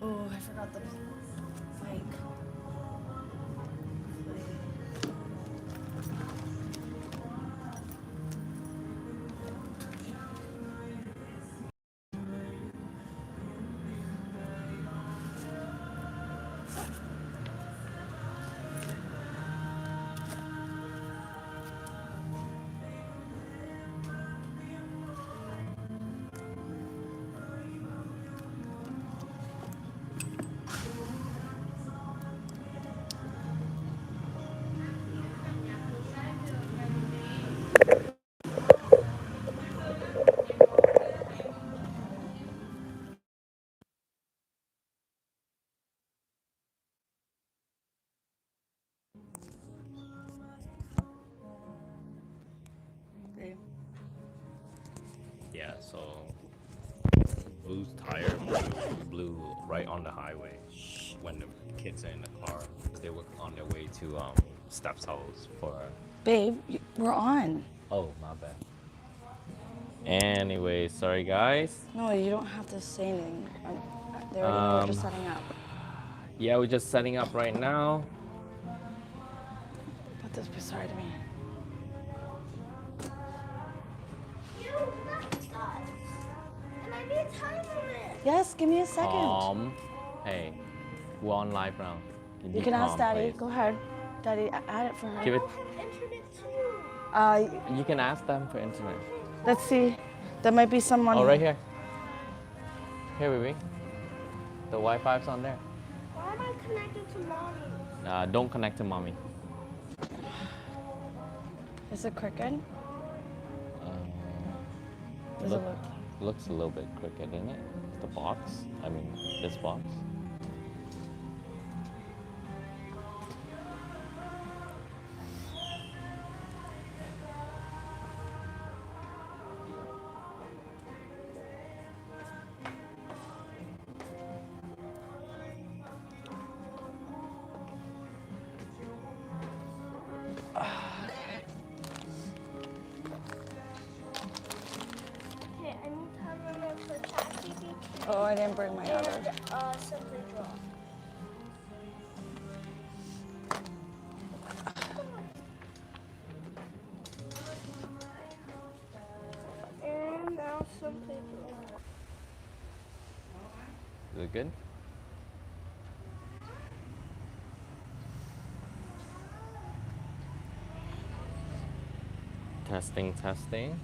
Oh, I forgot the mic. Babe. Yeah, so Blue's tire blew right on the highway when the kids are in the car. They were on their way to Steph's house for. Babe, we're on. Oh, my bad. Anyway, sorry guys. No, you don't have to say anything. They already know we're just Um, setting up. yeah, we're just setting up right now. Put this beside me. And I need time on it. Yes, give me a second. Calm. Hey, we're on live now. You can ask calm, Daddy. please? Go ahead. Daddy, add it for her. Give it. Internet too. You can ask them for internet. Let's see. There might be someone. Oh, right here. Here, baby. The Wi-Fi's on there. Why am I connected to mommy? Don't connect to mommy. Is it crooked? Does it look? Looks a little bit crooked, isn't it? The box. I mean, this box. Okay, I need time on it for ChatGPT. Oh, I didn't bring my other. And Simply Draw. And now Simply Draw. Is it good? Testing, testing.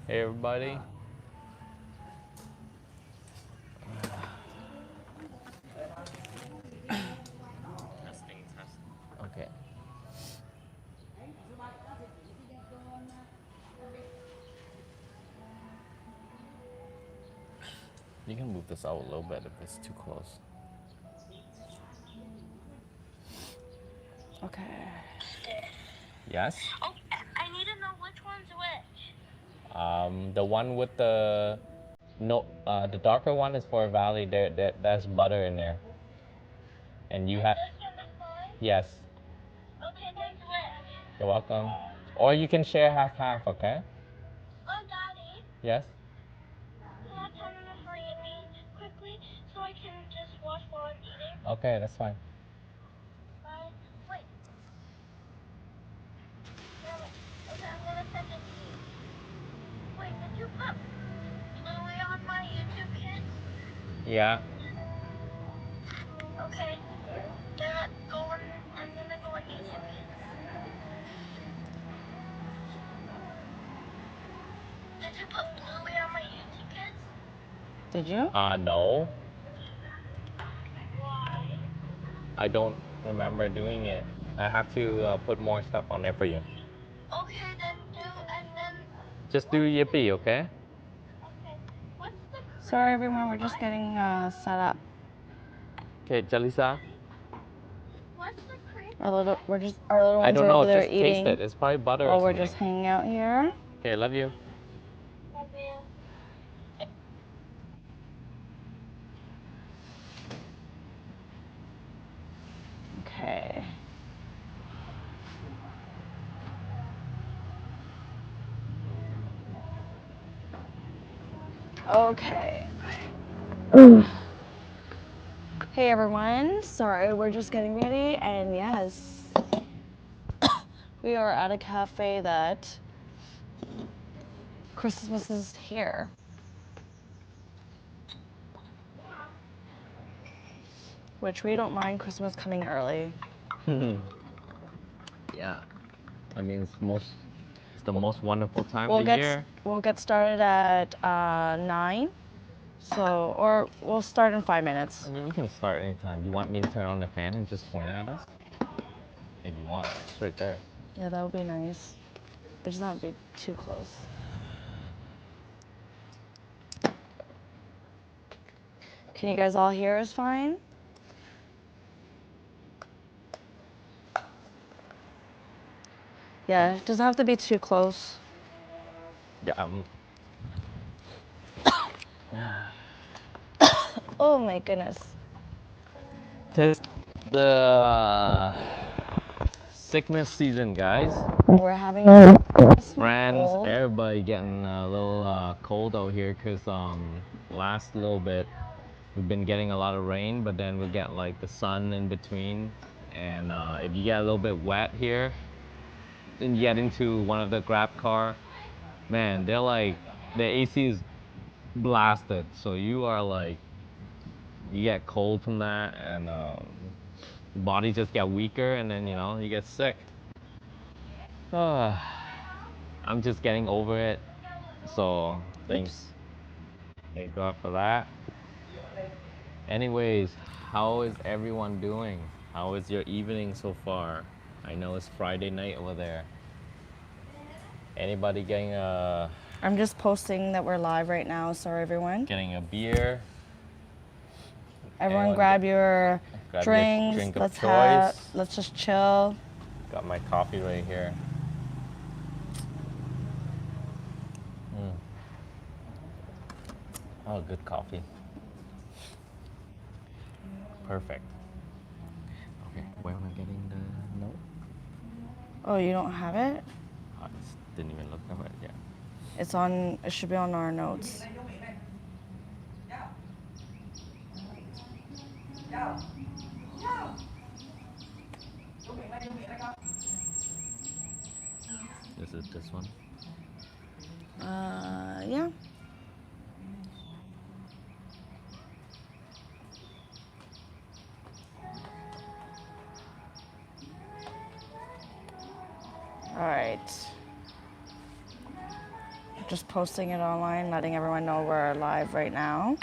Hey, everybody. Testing, testing. Okay. You can move this out a little bit if it's too close. Okay. Yes? Oh, I need to know which one's which. The one with the the darker one is for Valley. That's butter in there, and you have. This one is mine? Yes, Okay, then which? you're welcome. Or you can share half half. Okay? Oh, Daddy, Yes. can I turn on for you quickly so I can just watch while I'm eating? Okay, that's fine. Bye. Wait. Okay, I'm gonna send it to you. Wait, did you put Bluey on my YouTube kids? Yeah. Okay. Then I'm gonna go on YouTube kids. Did you put Bluey on my YouTube kids? Did you? No, Why? I don't remember doing it. I have to put more stuff on there for you. Okay, then and then. Just do Yippee, okay? Okay. What's the Sorry, everyone. We're just getting set up. Okay, Jalisa. What's the cream? Our little I ones don't are know. over there Just taste eating it. It's probably butter or while we're something. just hanging out here. Okay, love you. Love you. Okay. Okay. Hey everyone, sorry, we're just getting ready, and yes, we are at a cafe that Christmas is here. Which we don't mind Christmas coming early. Yeah. I mean, it's the most wonderful time We'll of the year. we'll get started at 9. So, or we'll start in 5 minutes. I mean, we can start anytime. You want me to turn on the fan and just point at us? If you want, it's right there. Yeah, that would be nice. It does not be too close. Can you guys all hear us fine? Yeah, it doesn't have to be too close. Yeah. Oh my goodness. Tis the sickness season, guys. We're having a Friends, cold. everybody getting a little cold out here because last little bit we've been getting a lot of rain, but then we get like the sun in between, and if you get a little bit wet here, then you get into one of the grab car, man, they're like the AC is blasted, so you are like you get cold from that, and body just get weaker, and then you get sick. I'm just getting over it, so thanks thank God for that. Anyways, how is everyone doing? How is your evening so far? I know it's Friday night over there. Anybody I'm just posting that we're live right now. Sorry, everyone. getting a beer? Everyone, Anyone grab your grab your drinks. drink of let's choice. let's just chill. Got my coffee right here. Oh, good coffee. Perfect. Okay, where am I getting the note? Oh, you don't have it? I just didn't even look at it. Yeah. It's on. It should be on our notes. Is it this one? Yeah. All right. Just posting it online, letting everyone know we're live right now.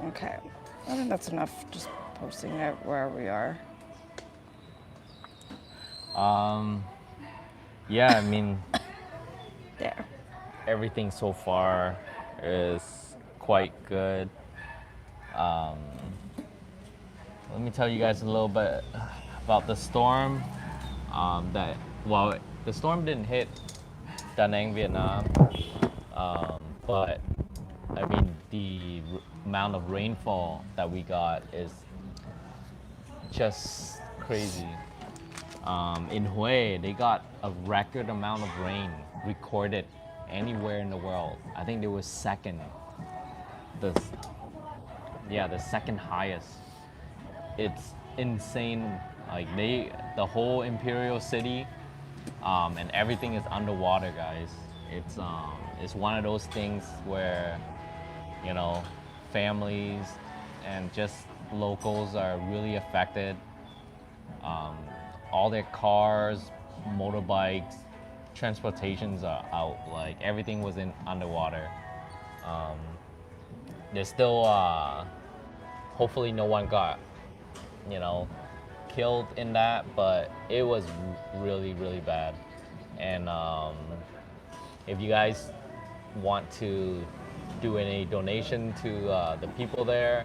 Okay. I think that's enough. Just posting it where we are. Yeah, I mean, There. everything so far is quite good. Let me tell you guys a little bit about the storm. The storm didn't hit Da Nang, Vietnam, but I mean the amount of rainfall that we got is just crazy. In Hue, they got a record amount of rain recorded anywhere in the world. I think they were second. The second highest. It's insane. Like the whole imperial city, and everything is underwater, guys. It's one of those things where, families and just locals are really affected. All their cars, motorbikes, transportations are out. Like everything was in underwater. There's still hopefully no one got killed in that, but it was really really bad. And if you guys want to do any donation to the people there,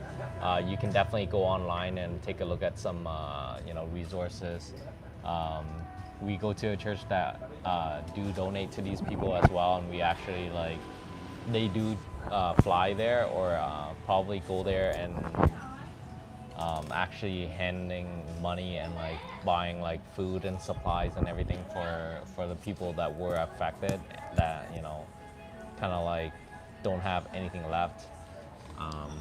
you can definitely go online and take a look at some resources. We go to a church that do donate to these people as well, and we actually they do fly there or probably go there and actually handing money and like buying like food and supplies and everything for the people that were affected that kind of like don't have anything left.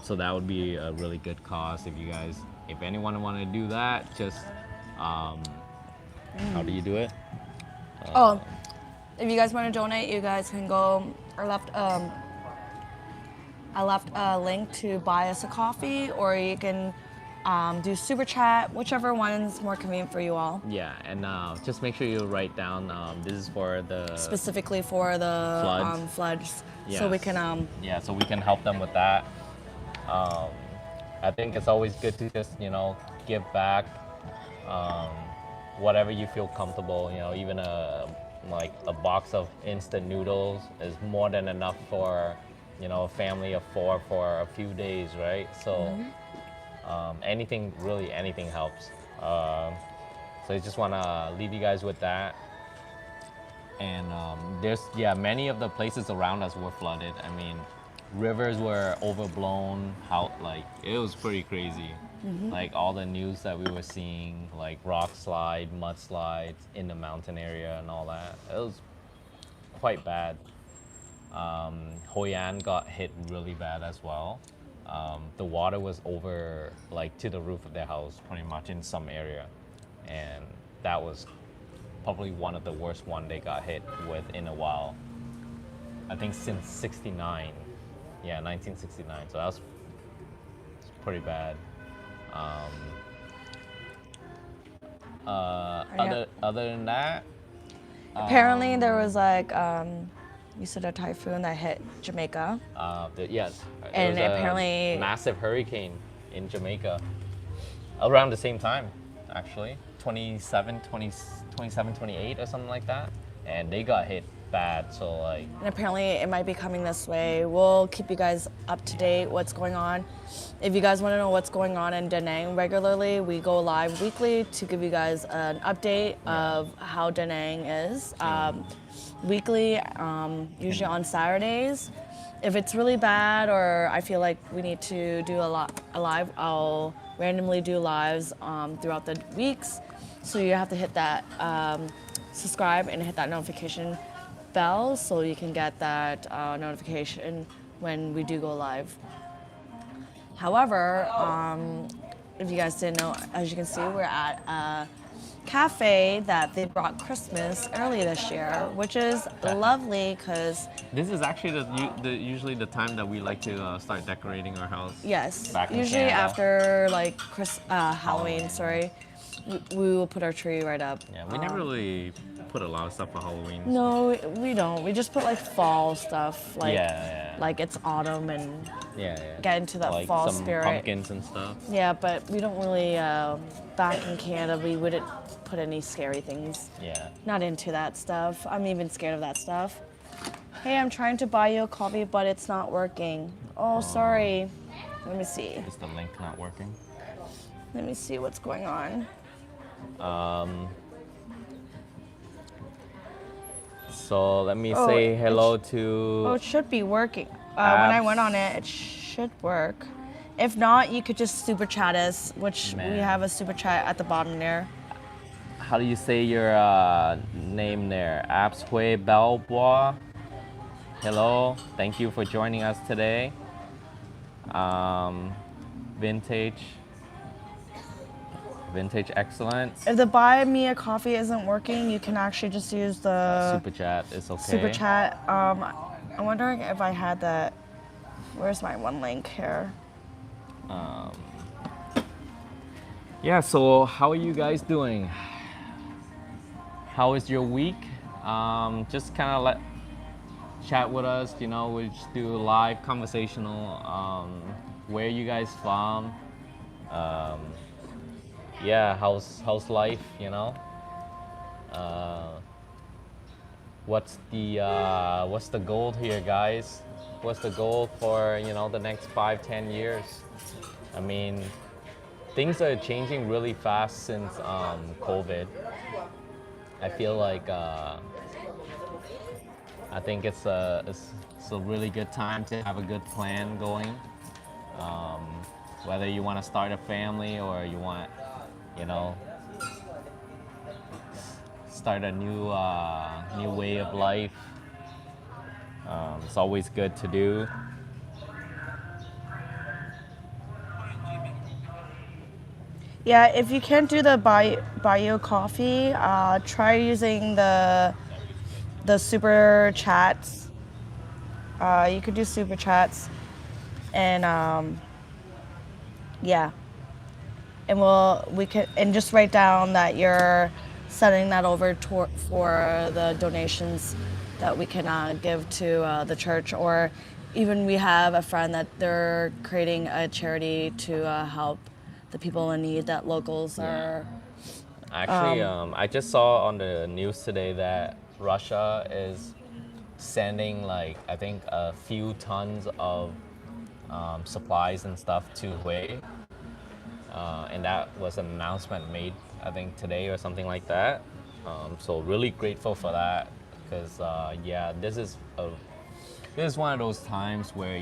So that would be a really good cause if anyone want to do that, just how do you do it? Oh, if you guys want to donate, you guys can go. I left a link to buy us a coffee, or you can do super chat, whichever one's more convenient for you all. Yeah, and just make sure you write down this is for the Specifically for the Floods. floods, Yes. so we can yeah, so we can help them with that. I think it's always good to just give back whatever you feel comfortable. Even a box of instant noodles is more than enough for a family of 4 for a few days, right? So anything helps. So I just want to leave you guys with that. And there's many of the places around us were flooded. I mean, rivers were overblown. It was pretty crazy. Like all the news that we were seeing, like rock slide, mudslides in the mountain area and all that. It was quite bad. Hoi An got hit really bad as well. The water was over like to the roof of their house pretty much in some area, and that was probably one of the worst one they got hit with in a while. I think since 69. Yeah, 1969. So it's pretty bad. Other than that, Apparently, there was like you said a typhoon that hit Jamaica. yes, And there was apparently- a massive hurricane in Jamaica around the same time, actually, 27, 28 or something like that, and they got hit bad. So like, And apparently, it might be coming this way. We'll keep you guys up to date what's going on. If you guys want to know what's going on in Da Nang regularly, we go live weekly to give you guys an update of how Da Nang is. Weekly, usually on Saturdays. If it's really bad or I feel like we need to do a live, I'll randomly do lives throughout the weeks. So you have to hit that subscribe and hit that notification bell so you can get that notification when we do go live. However, if you guys didn't know, as you can see, we're at a cafe that they brought Christmas early this year, which is lovely because this is actually usually the time that we like to start decorating our house. yes, Back in usually Canada. after like Halloween, sorry, we will put our tree right up. Yeah, we never really put a lot of stuff for Halloween. No, we don't. We just put like fall stuff, like Yeah. like it's autumn and Yeah. get into that like fall some spirit. pumpkins and stuff. Yeah, but we don't really. Back in Canada, we wouldn't put any scary things. Yeah. Not into that stuff. I'm even scared of that stuff. Hey, I'm trying to buy you a coffee, but it's not working. Oh, sorry. Let me see. Is the link not working? Let me see what's going on. So let me Oh, say it hello Oh, to. it should be working. When I Abs. went on it, it should work. If not, you could just super chat us, which we Man. have a super chat at the bottom there. How do you say your name there? Abs Hui Balbois. Hello. Thank you for joining us today. Vintage excellence. If the buy me a coffee isn't working, you can actually just use the Super chat is okay. super chat. I'm wondering if I had that. Where's my one link here? Yeah, so how are you guys doing? How is your week? Just kind of chat with us, we just do live conversational. Where you guys from? Yeah, how's life, What's the goal here, guys? What's the goal for, the next 5-10 years? I mean, things are changing really fast since COVID. I feel like I think it's a really good time to have a good plan going. Um, Whether you want to start a family or you want, you know, start a new way of life. It's always good to do. Yeah, if you can't do the bio coffee, try using the super chats. You could do super chats, and yeah, and we can and just write down that you're sending that over for the donations that we can give to the church, or even we have a friend that they're creating a charity to help the people in need that locals are. Actually, I just saw on the news today that Russia is sending like I think a few tons of supplies and stuff to Hue, and that was an announcement made I think today or something like that. So really grateful for that because yeah, this is one of those times where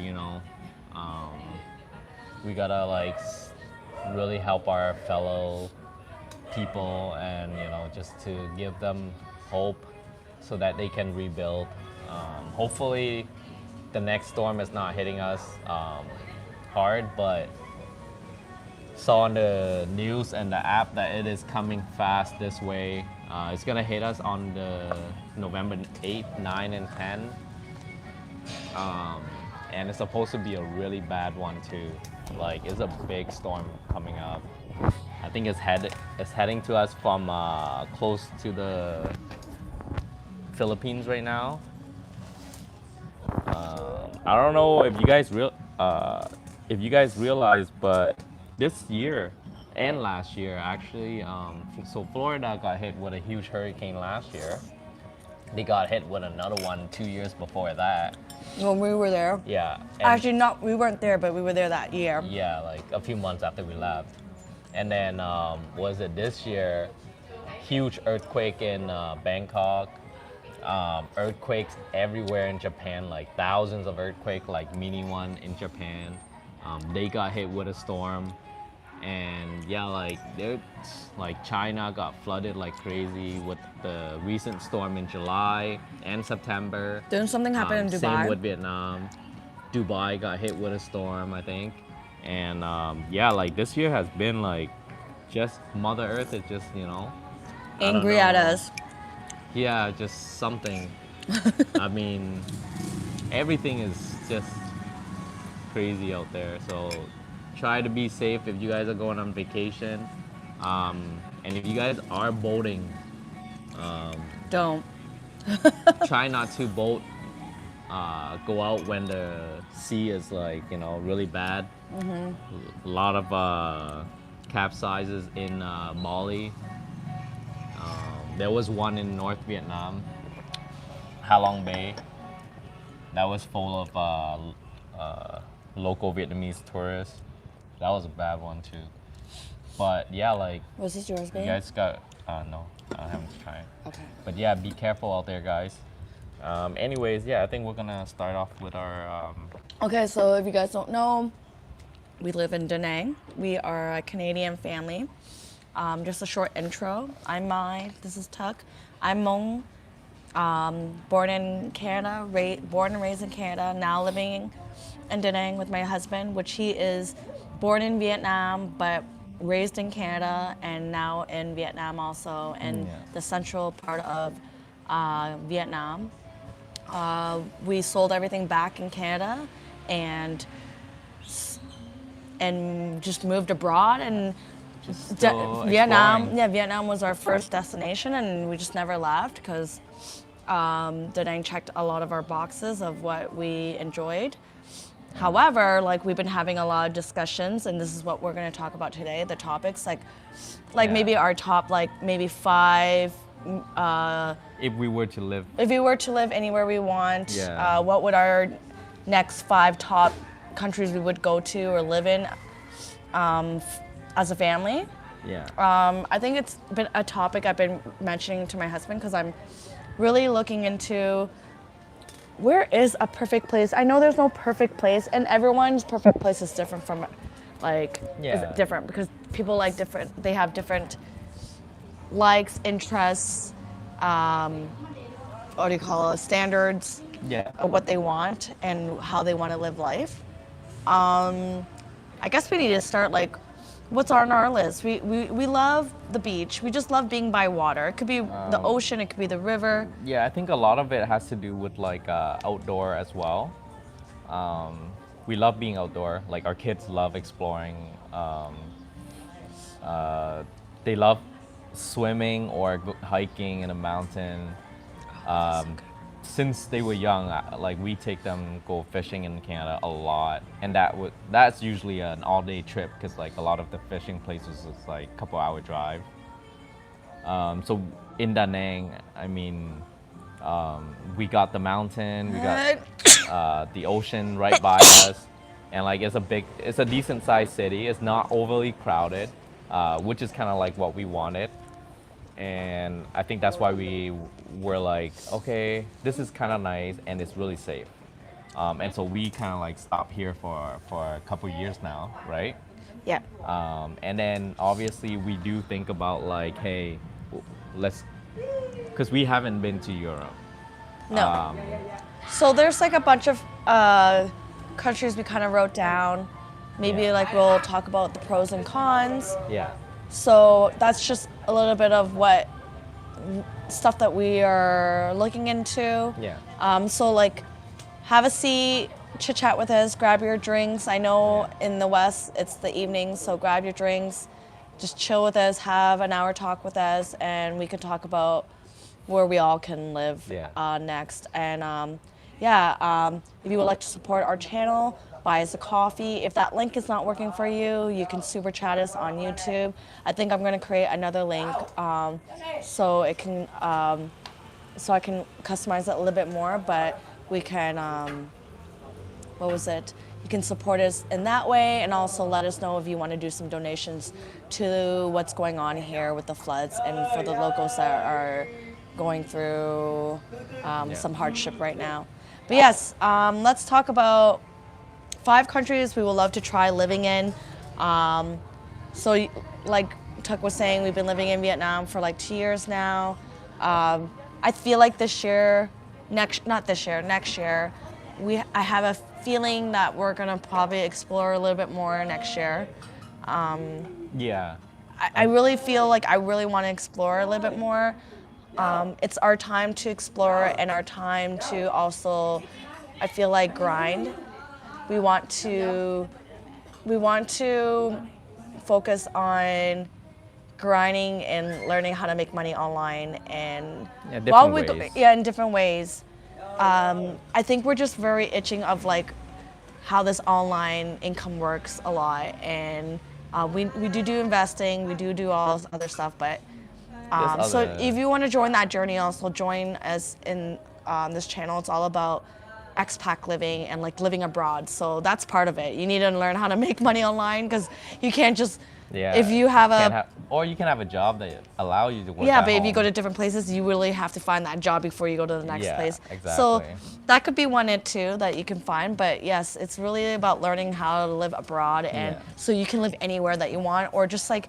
we gotta like really help our fellow people and just to give them hope so that they can rebuild. Hopefully the next storm is not hitting us hard, but saw on the news and the app that it is coming fast this way. It's gonna hit us on the November 8th, 9 and 10. And it's supposed to be a really bad one too. Like it's a big storm coming up. I think it's heading to us from close to the Philippines right now. I don't know if you guys realize, but this year and last year actually, so Florida got hit with a huge hurricane last year. They got hit with another one 2 years before that. When we were there. Yeah. Actually, we weren't there, but we were there that year. Yeah, like a few months after we left. And then, was it this year? Huge earthquake in Bangkok. Earthquakes everywhere in Japan, like thousands of earthquakes, like mini one in Japan. They got hit with a storm. And yeah, like China got flooded like crazy with the recent storm in July and September. Didn't something happen in Dubai? Same with Vietnam. Dubai got hit with a storm, I think. And yeah, like this year has been like just Mother Earth is just, Angry at us. Yeah, just something. I mean, everything is just crazy out there. So try to be safe if you guys are going on vacation. And if you guys are boating, Don't. try not to boat. Go out when the sea is like, really bad. A lot of capsizes in Mali. There was one in North Vietnam, Halong Bay, that was full of local Vietnamese tourists. That was a bad one too. But yeah, like Was this yours, babe? you guys got no, I haven't tried. Okay. But yeah, be careful out there, guys. Anyways, yeah, I think we're gonna start off with our. Okay, so if you guys don't know, we live in Da Nang. We are a Canadian family. Just a short intro. I'm Mai. This is Tuck. I'm Mong. Born in Canada, born and raised in Canada. Now living in Da Nang with my husband, which he is born in Vietnam, but raised in Canada, and now in Vietnam also, in the central part of Vietnam. We sold everything back in Canada, and just moved abroad and. Vietnam was our first destination, and we just never left because Da Nang checked a lot of our boxes of what we enjoyed. However, like we've been having a lot of discussions, and this is what we're going to talk about today. The topics, maybe our top, maybe 5. If we were to live. If we were to live anywhere we want, Yeah. what would our next 5 top countries we would go to or live in? As a family. Yeah. I think it's been a topic I've been mentioning to my husband because I'm really looking into where is a perfect place? I know there's no perfect place, and everyone's perfect place is different from, like, Yeah. is different because people like different. They have different likes, interests, what do you call it? Standards Yeah. of what they want and how they want to live life. I guess we need to start like, what's on our list? We love the beach. We just love being by water. It could be the ocean. It could be the river. Yeah, I think a lot of it has to do with like outdoor as well. We love being outdoor. Like our kids love exploring. They love swimming or hiking in a mountain. Since they were young, like we take them go fishing in Canada a lot, and that's usually an all-day trip because like a lot of the fishing places is like a couple-hour drive. So in Da Nang, I mean, we got the mountain, we got the ocean right by us, and like it's a decent sized city. It's not overly crowded, which is kind of like what we wanted. And I think that's why we were like, okay, this is kind of nice and it's really safe. And so we kind of like stopped here for a couple years now, right? Yeah. And then obviously we do think about like, hey, because we haven't been to Europe. No. So there's like a bunch of countries we kind of wrote down. Maybe Yeah. like we'll talk about the pros and cons. Yeah. So that's just a little bit of what stuff that we are looking into. Yeah. So like, have a seat, chit chat with us, grab your drinks. I know in the West it's the evening, so grab your drinks, just chill with us, have an hour talk with us, and we can talk about where we all can live next. And if you would like to support our channel, buy us a coffee. If that link is not working for you, you can super chat us on YouTube. I think I'm going to create another link so it can so I can customize it a little bit more. But we can you can support us in that way, and also let us know if you want to do some donations to what's going on here with the floods and for the locals that are going through some hardship right now. But yes, let's talk about 5 countries we would love to try living in. So like Tuck was saying, we've been living in Vietnam for like 2 years now. I feel like next year, I have a feeling that we're gonna probably explore a little bit more next year. Yeah. I really feel like I really want to explore a little bit more. It's our time to explore and our time to also, I feel like, grind. We want to focus on grinding and learning how to make money online, and in different ways. I think we're just very itching of like how this online income works a lot, and we do investing, we do all this other stuff, but so if you want to join that journey, also join us in this channel. It's all about expat living and like living abroad. So that's part of it. You need to learn how to make money online because you can't just if you have or you can have a job that allow you to work. Yeah, at but home. if you go to different places, you really have to find that job before you go to the next place. Exactly. So that could be one too that you can find. But yes, it's really about learning how to live abroad, and so you can live anywhere that you want, or just like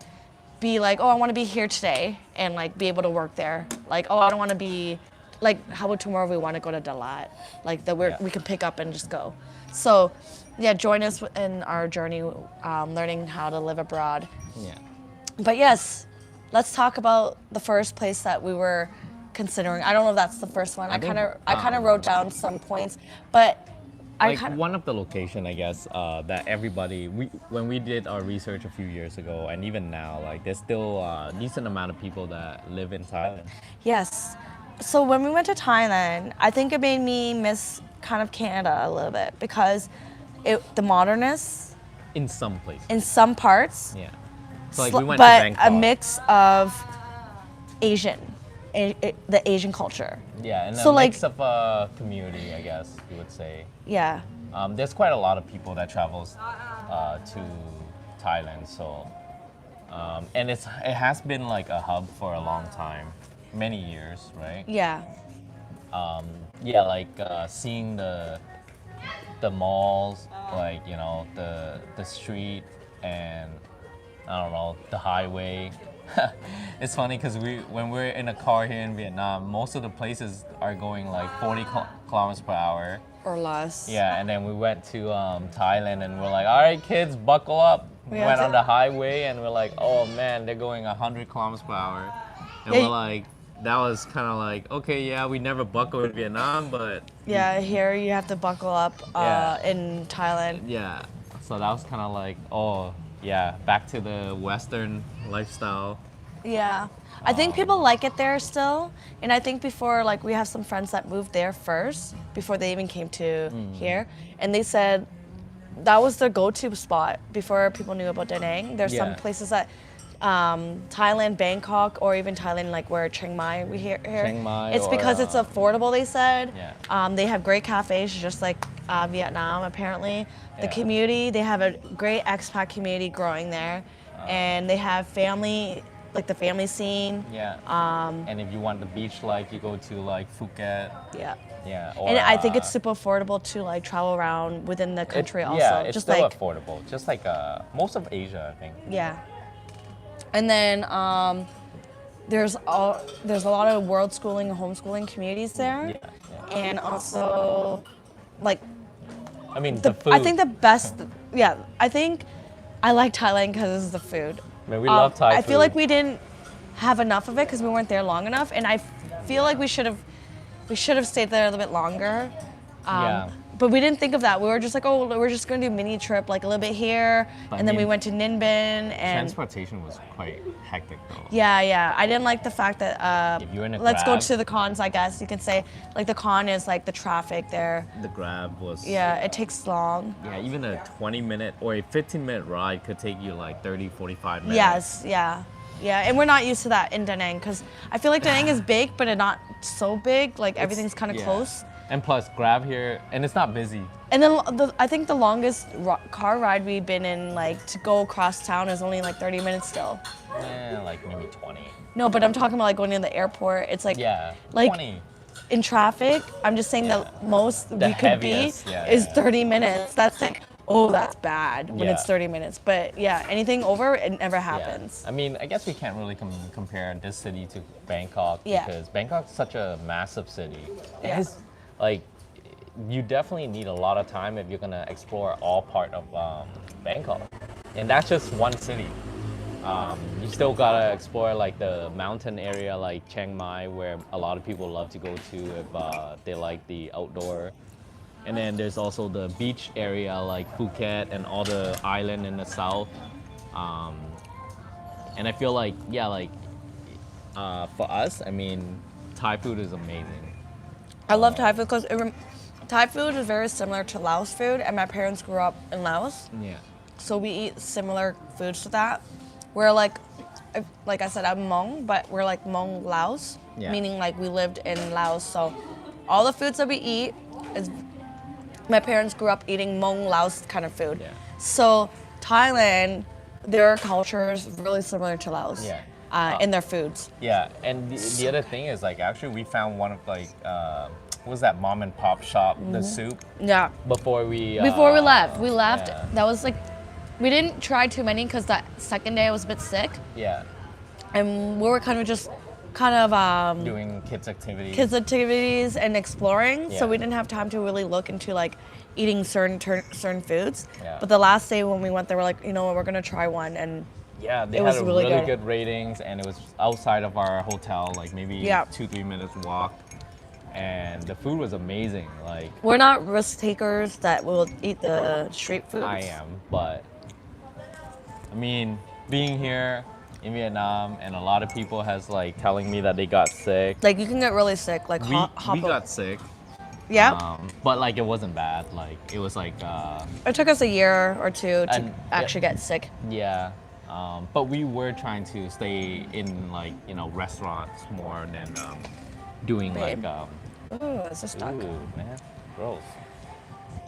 be like, oh, I want to be here today, and like be able to work there. Like, oh, I don't want to be like, how about tomorrow we want to go to Dalat? Like that we can pick up and just go. So yeah, join us in our journey learning how to live abroad. Yeah. But yes, let's talk about the first place that we were considering. I don't know if that's the first one. I kind of wrote down some points, but one of the location, I guess, that everybody when we did our research a few years ago, and even now, like there's still a decent amount of people that live in Thailand. Yes. So when we went to Thailand, I think it made me miss kind of Canada a little bit because the modernness In some places. in some parts. Yeah. So like we went to but Bangkok. a mix of Asian, the Asian culture. Yeah, and So, a like- mix of a community, I guess you would say. Yeah. There's quite a lot of people that travels to Thailand, so and it has been like a hub for a long time, many years, right? Yeah. yeah, like seeing the malls, like the street, and I don't know, the highway. It's funny because when we're in a car here in Vietnam, most of the places are going like 40 kilometers per hour. Or less. Yeah, and then we went to Thailand and we're like, all right, kids, buckle up. We had went to- on the highway and we're like, oh man, they're going 100 kilometers per hour. And Yeah, we're like, that was kind of like, okay, yeah, we never buckle in Vietnam, but Yeah, here you have to buckle up Yeah. in Thailand. yeah. So that was kind of like, oh, yeah, back to the Western lifestyle. Yeah. I think people like it there still. And I think before, like, we have some friends that moved there first, before they even came to here. And they said that was their go-to spot before people knew about Da Nang. There's some Yeah. places that Thailand, Bangkok, or even Thailand, like where Chiang Mai we hear here. Chiang Mai It's or, because it's affordable, they said. Yeah. They have great cafes, just like Vietnam, apparently. The Yeah. community, they have a great expat community growing there. And they have family, like the family scene. Yeah. And if you want the beach life, you go to like Phuket. Yeah. Yeah. Or, And I think it's super affordable to like travel around within the country also. Yeah, it's just still like affordable. Just like most of Asia, I think. yeah. And then there's a lot of world schooling and homeschooling communities there. Yeah, yeah. And also like I mean, the food. I think the best I think I like Thailand because of the food. Man, we love Thai I food. feel like we didn't have enough of it because we weren't there long enough, and I feel like we should have stayed there a little bit longer. Yeah. But we didn't think of that. We were just like, oh, we're just going to do a mini trip, like a little bit here, But and then I we mean, went to Ninh Binh, and Transportation was quite hectic though. yeah. I didn't like the fact that If you're in a let's go Grab- to the cons, I guess you can say. Like the con is like the traffic there. The Grab was. Yeah, it takes long. Yeah, even a 20-minute or a 15-minute ride could take you like 30, 45 minutes. Yes, yeah. And we're not used to that in Da Nang because I feel like Da Nang is big, but it's not so big. Like everything's kind of Yeah. close. And plus, Grab here, and it's not busy. And then I think the longest car ride we've been in, like to go across town, is only like 30 minutes still. Like maybe 20. No, but I'm talking about like going to the airport. It's like Yeah, like 20. in traffic. I'm just saying the most The we could heaviest, be yeah, is yeah. 30 minutes. That's like, oh, that's bad when it's Yeah. 30 minutes. But yeah, anything over, it never Yeah. happens. I mean, I guess we can't really compare this city to Bangkok Yeah. because Bangkok's such a massive city. It Yeah. has, like, you definitely need a lot of time if you're gonna explore all part of Bangkok, and that's just one city. You still gotta explore like the mountain area like Chiang Mai, where a lot of people love to go to if they like the outdoor. And then there's also the beach area like Phuket and all the island in the south. And I feel like, yeah, like for us, I mean, Thai food is amazing. I love Thai food because Thai food is very similar to Laos food, and my parents grew up in Laos, Yeah. so we eat similar foods to that. We're like I said, I'm Hmong, but we're like Hmong Laos, Yeah. meaning like we lived in Laos. So all the foods that we eat is my parents grew up eating Hmong Laos kind of food. Yeah. So Thailand, their culture is really similar to Laos Yeah. in their foods. Yeah, and the other thing is like actually we found one of like what was that mom and pop shop, the soup Yeah. before we Left, yeah. that was like, we didn't try too many because that second day I was a bit sick, Yeah, and we were kind of doing kids activities. kids activities and exploring, so Yeah. we didn't have time to really look into like eating certain foods. Yeah. But the last day when we went there, we're like, you know what, we're gonna try one, and Yeah, they It had was a really really good. good ratings, and it was outside of our hotel, like maybe Yeah. 2-3 minutes walk, and the food was amazing. Like we're not risk takers that will eat the street foods. I am, but I mean, being here in Vietnam, and a lot of people has like telling me that they got sick. Like you can get really sick, like We got sick. Yeah. But like it wasn't bad. Like it was like It took us a year or two to And- actually get sick. yeah. But we were trying to stay in like restaurants more than doing like Babe. Ooh, it's just stuck. ooh man, gross.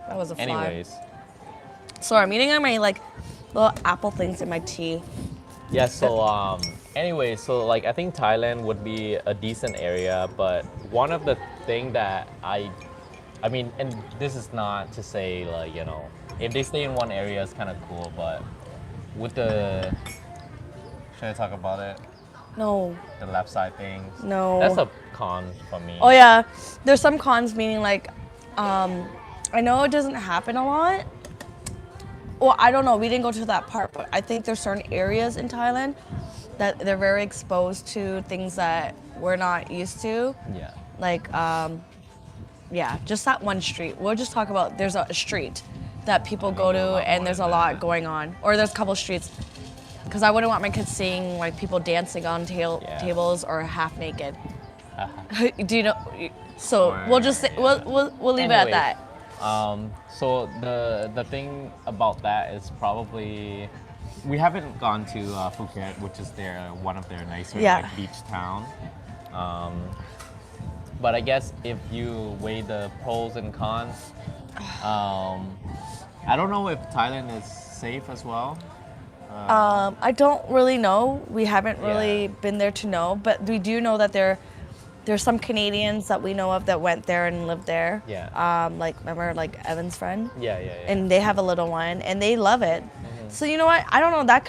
That was a fly. Anyways, Sorry, I'm eating my like little apple things in my tea. yeah. So anyway, so like I think Thailand would be a decent area, but one of the thing that I mean, and this is not to say like, you know, if they stay in one area, it's kind of cool, but with the, should I talk about it? No. The left side things? No. That's a con for me. Oh yeah, there's some cons, meaning like, I know it doesn't happen a lot. Well, I don't know. We didn't go to that part, but I think there's certain areas in Thailand that they're very exposed to things that we're not used to. Yeah. Like, yeah, just that one street. We'll just talk about there's a street that people go to, and there's a lot going on, or there's a couple streets. Because I wouldn't want my kids seeing like people dancing on tables or half naked. Do you know? So we'll just say, we'll leave it at that. So the thing about that is probably we haven't gone to Phuket, which is one of their nicer like, beach town. But I guess if you weigh the pros and cons, I don't know if Thailand is safe as well. I don't really know. We haven't really been there to know, but we do know that there's some Canadians that we know of that went there and lived there. Yeah. Like remember like Evan's friend? Yeah. And they have a little one and they love it. So you know what? I don't know.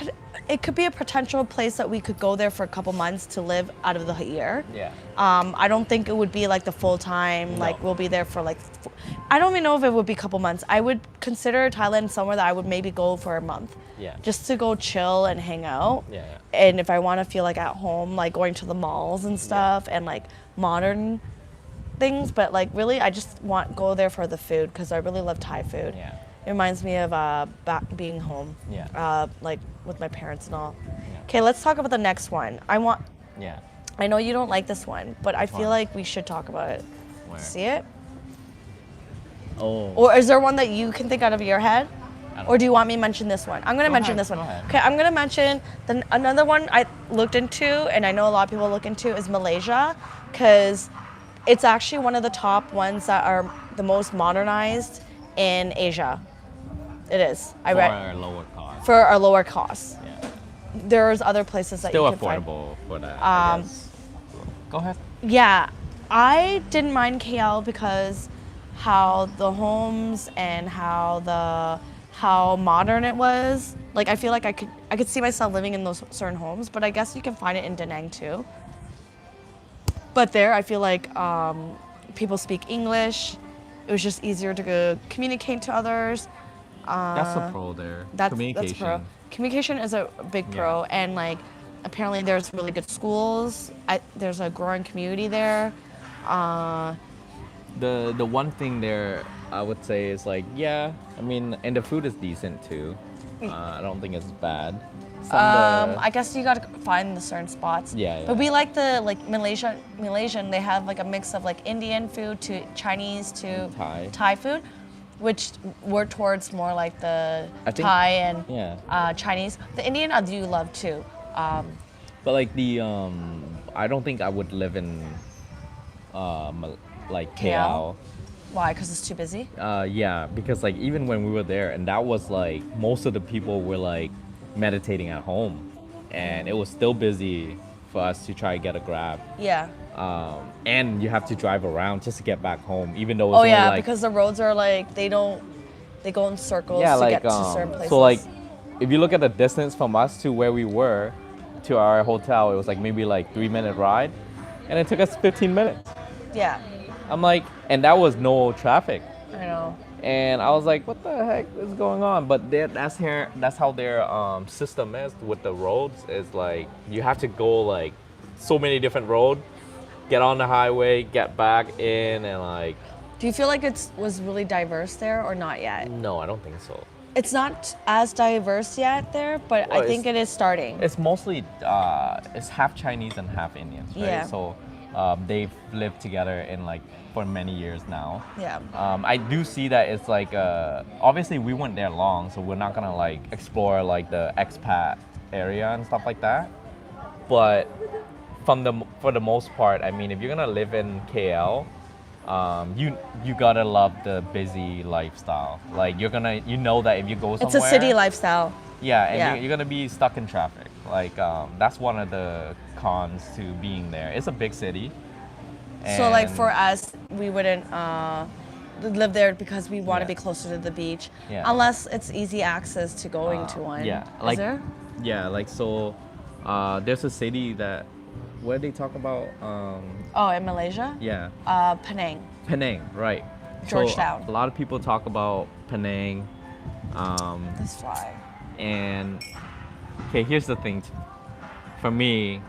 It could be a potential place that we could go there for a couple months to live out of the year. Yeah. I don't think it would be like the full time. Like we'll be there for like. I don't even know if it would be a couple months. I would consider Thailand somewhere that I would maybe go for a month. Yeah. Just to go chill and hang out. Yeah. And if I want to feel like at home, like going to the malls and stuff and like modern things, but like really, I just go there for the food because I really love Thai food. Yeah. It reminds me of being home. Yeah. Like with my parents and all. Yeah. Okay, let's talk about the next one. Yeah. I know you don't like this one, but I feel like we should talk about it. Where? See it? Oh. Or is there one that you can think out of your head? don't Or do you want me to mention this one? I'm going to mention ahead, this one. go ahead. Okay, I'm going to mention another one I looked into, and I know a lot of people look into, is Malaysia, because it's actually one of the top ones that are the most modernized in Asia. It is. For a lower cost. For a lower cost. Yeah. There's other places that Still you can find. affordable for that. I guess. Go ahead. Yeah, I didn't mind KL because how the homes and how modern it was. Like I feel like I could see myself living in those certain homes, but I guess you can find it in Da Nang too. But there, I feel like people speak English. It was just easier to communicate to others. That's the pro there. Communication. That's pro. Communication is a big pro, and like apparently there's really good schools. There's a growing community there. The one thing there I would say is like, yeah, I mean, and the food is decent too. I don't think it's bad. I guess you gotta find the certain spots. Yeah. But we like the Malaysian. They have like a mix of like Indian food to Chinese to Thai food, which we're towards more like the Thai and Chinese. The Indian I do love too. But like I don't think I would live in like KL. Why? Because it's too busy? Yeah, because like even when we were there, and that was like most of the people were like meditating at home, and it was still busy for us to try to get a Grab. Yeah. And you have to drive around just to get back home, even though it's only like, because the roads are like they go in circles to get to certain places. So like, if you look at the distance from us to where we were, to our hotel, it was like maybe like 3-minute ride, and it took us 15 minutes. Yeah. I'm like, and that was no traffic. I know. And I was like, what the heck is going on? But that's how their system is with the roads. Is like you have to go like so many different roads, get on the highway, get back in, and like. Do you feel like it was really diverse there or not yet? No, I don't think so. It's not as diverse yet there, but I think it is starting. It's mostly it's half Chinese and half Indians, right? Yeah. So they've lived together in like for many years now. Yeah. I do see that it's like obviously we weren't there long, so we're not gonna like explore like the expat area and stuff like that. But for the most part, I mean, if you're gonna live in KL, you gotta love the busy lifestyle. Like you know that if you go somewhere, it's a city lifestyle. Yeah, and you're gonna be stuck in traffic. Like that's one of the cons to being there. It's a big city, So like for And- us, we wouldn't live there because we want to Yeah. be closer to the beach, Yeah. unless it's easy access to going to one. Yeah, Is like there? yeah, like so. There's a city that where they talk about Oh, in Malaysia? yeah, Penang. Penang, right? Georgetown. So a lot of people talk about Penang, This fly. and okay, here's the thing. For me,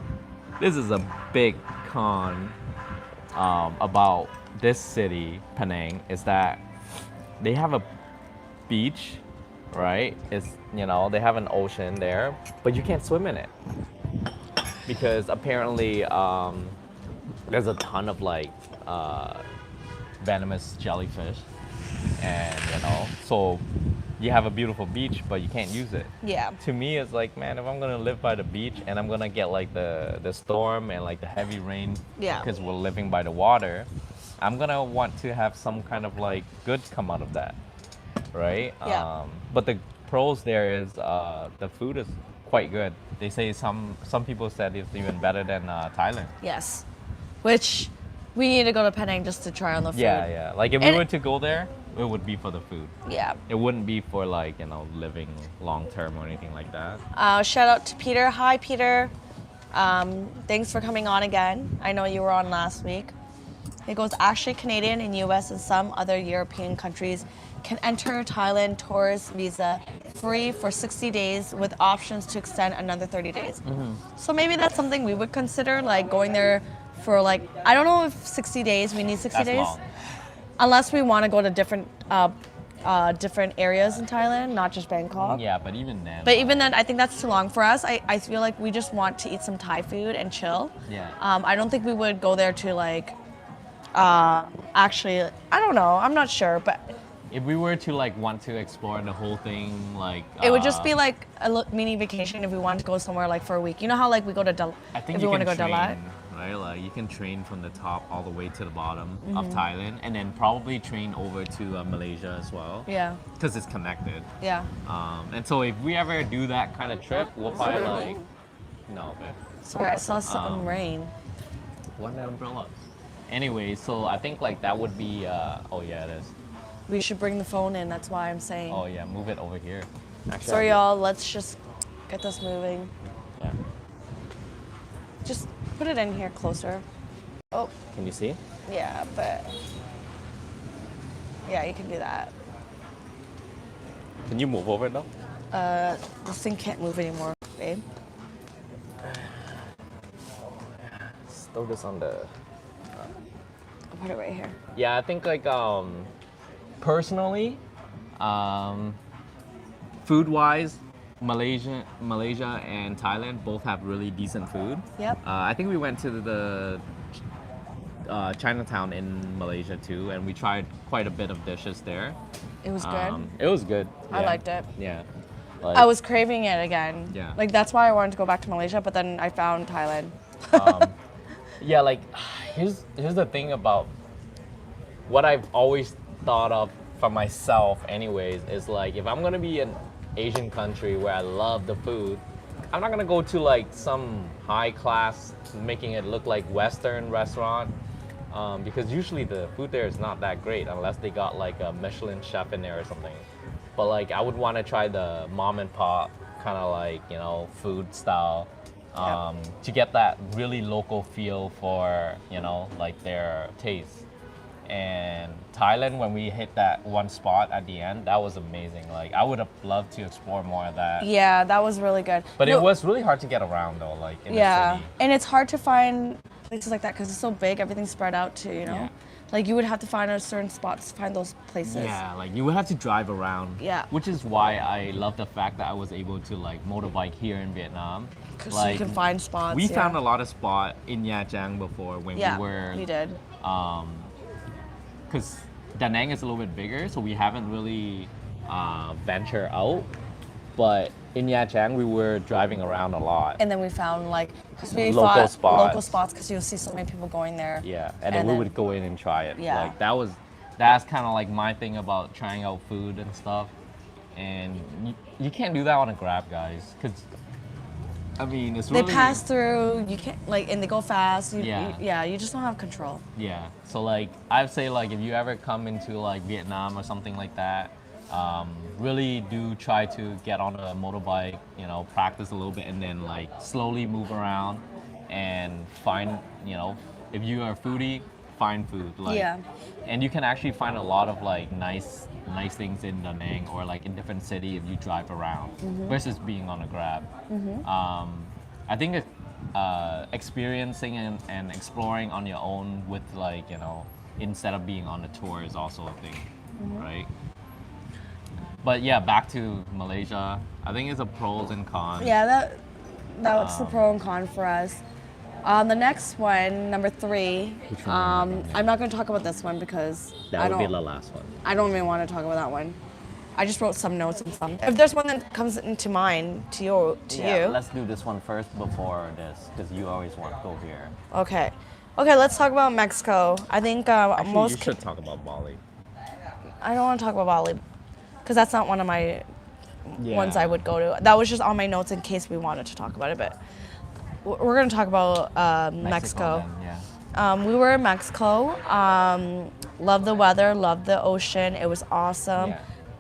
this is a big con about this city, Penang, is that they have a beach, right? It's they have an ocean there, but you can't swim in it because apparently there's a ton of like venomous jellyfish, and so you have a beautiful beach, but you can't use it. Yeah. To me, it's like, man, if I'm gonna live by the beach and I'm gonna get like the storm and like the heavy rain, Yeah. because we're living by the water, I'm gonna want to have some kind of like good come out of that, right? Yeah. But the pros there is the food is quite good. They say some people said it's even better than Thailand. Yes. Which we need to go to Penang just to try on the food. Yeah. Like if we And- were to go there, it would be for the food. Yeah. It wouldn't be for like living long term or anything like that. Shout out to Peter. Hi, Peter. Thanks for coming on again. I know you were on last week. It goes, actually, Canadian and US and some other European countries can enter Thailand tourist visa free for 60 days with options to extend another 30 days. So maybe that's something we would consider, like going there for like, I don't know if 60 days, we need 60 That's days. long. Unless we want to go to different areas in Thailand, not just Bangkok. Yeah, but even then. But even then, I think that's too long for us. I feel like we just want to eat some Thai food and chill. Yeah. I don't think we would go there to like, actually, I don't know. I'm not sure, but if we were to like want to explore the whole thing, like it would just be like a mini vacation if we wanted to go somewhere like for a week. You know how like we go to I think if you we want can to go to Dalat. train, right? Like you can train from the top all the way to the bottom of Mm-hmm. Thailand, and then probably train over to Malaysia as well. Yeah, Because it's connected. yeah. And so if we ever do that kind of trip, we'll probably like no, but Sorry, I saw some rain. one umbrella. Anyway, so I think like that would be. Oh yeah, it is. We should bring the phone in. That's why I'm saying. Oh yeah, move it over here. Actually, Sorry, y'all. Let's just get this moving. Yeah. Just put it in here closer. Oh, Can you see? yeah, but yeah, you can do that. Can you move over though? This thing can't move anymore, babe. Throw this on the. I'll put it right here. Yeah, I think like personally, food wise, Malaysia and Thailand both have really decent food. Yep. I think we went to the Chinatown in Malaysia too, and we tried quite a bit of dishes there. It was good. It was good. I yeah. liked it. Yeah. I was craving it again. Yeah. Like that's why I wanted to go back to Malaysia, but then I found Thailand. Yeah, like here's the thing about what I've always thought of for myself anyways is like if I'm gonna be in Asian country where I love the food, I'm not gonna go to like some high class making it look like Western restaurant because usually the food there is not that great unless they got like a Michelin chef in there or something. But like I would want to try the mom and pop kind of like food style to get that really local feel for like their taste. And Thailand, when we hit that one spot at the end, that was amazing. Like I would have loved to explore more of that. Yeah, that was really good. But No, it was really hard to get around though, like in the yeah, city. and it's hard to find places like that because it's so big. Everything's spread out too. Yeah. Like you would have to find a certain spot to find those places. Yeah, like you would have to drive around. Yeah. Which is why I love the fact that I was able to like motorbike here in Vietnam. Because you can find spots. We yeah. found a lot of spot in Nha Trang before when Yeah, we were we did. because Da Nang is a little bit bigger, so we haven't really ventured out. But in Nha Trang, we were driving around a lot. And then we found like because we Local thought spots. local spots because you'll see so many people going there. Yeah, and then we would go in and try it. Yeah. Like that's kind of like my thing about trying out food and stuff. And you can't do that on a Grab, guys, because I mean, it's They really... pass through. You can't like, and they go fast. Yeah. You just don't have control. Yeah. So like, I'd say like if you ever come into like Vietnam or something like that, really do try to get on a motorbike. You know, practice a little bit, and then like slowly move around, and find. You know, if you are a foodie, find food. Like, Yeah. And you can actually find a lot of like nice things in Da Nang or like in different city if you drive around versus being on a Grab. I think experiencing and exploring on your own with like, you know, instead of being on a tour is also a thing, right? But yeah, back to Malaysia. I think it's a pros and cons. Yeah, that's the pro and con for us. The next one, number 3. Which one? I'm not going to talk about this one because That would be the last one. I don't even want to talk about that one. I just wrote some notes and some. If there's one that comes into mind to you. Let's do this one first before this, because you always want to go here. Okay. Okay, let's talk about Mexico. I think Actually, most. you should talk about Bali. I don't want to talk about Bali because that's not one of my ones Yeah. I would go to. That was just on my notes in case we wanted to talk about it. But we're going to talk about Mexico. Then, yeah. We were in Mexico. Loved the weather, loved the ocean. It was awesome.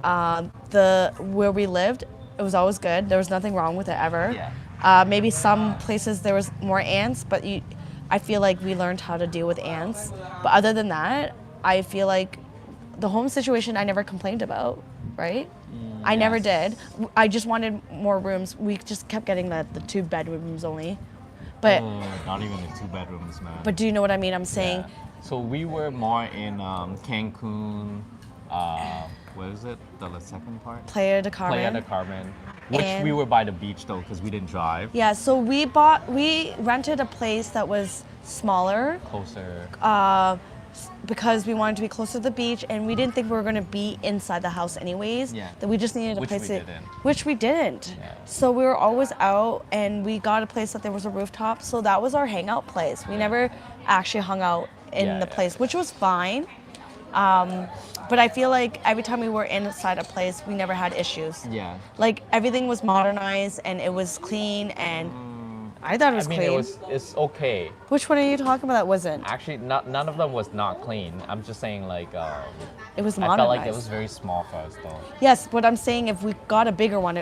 Yeah. Where we lived, it was always good. There was nothing wrong with it ever. Yeah. Maybe some places there was more ants, but I feel like we learned how to deal with ants. But other than that, I feel like the home situation I never complained about, right? I never did. I just wanted more rooms. We just kept getting the 2 bedrooms only. But Not even the 2 bedrooms, man. but do you know what I mean? I'm saying So we were more in Cancun. What is it? The second part? Playa del Carmen. Playa del Carmen. Which And- we were by the beach though, because we didn't drive. Yeah, so we rented a place that was smaller Closer. because we wanted to be closer to the beach, and we didn't think we were going to be inside the house anyways. Yeah. That we just needed a Which place we to, didn't. which we didn't. Yeah. So we were always out, and we got a place that there was a rooftop. So that was our hangout place. We never actually hung out in Yeah, the yeah, place, which was fine. But I feel like every time we were inside a place, we never had issues. Yeah. Like everything was modernized and it was clean, and I thought it was I mean, clean. it's okay. Which one are you talking about that wasn't? Actually, none of them was not clean. I'm just saying like It was I modernized. felt like it was very small for us though. Yes, but I'm saying if we got a bigger one,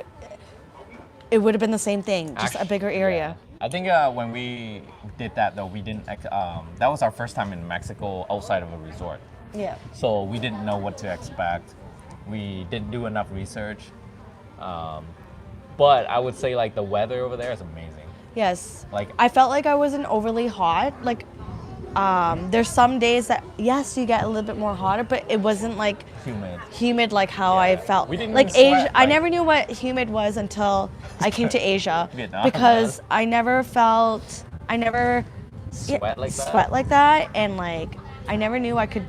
it would have been the same thing, just a Actu- bigger area. yeah. I think when we did that though, we didn't. That was our first time in Mexico outside of a resort, Yeah. so we didn't know what to expect. We didn't do enough research, but I would say like the weather over there is amazing. Yes. Like- I felt like I wasn't overly hot. Like, there's some days that yes, you get a little bit more hotter, but it wasn't like Humid. like how I Yeah. felt. We didn't like even sweat, Asia, I like- never knew what humid was until I came to Asia Vietnam, because man. I never Sweat like that? sweat like that, and like I never knew I could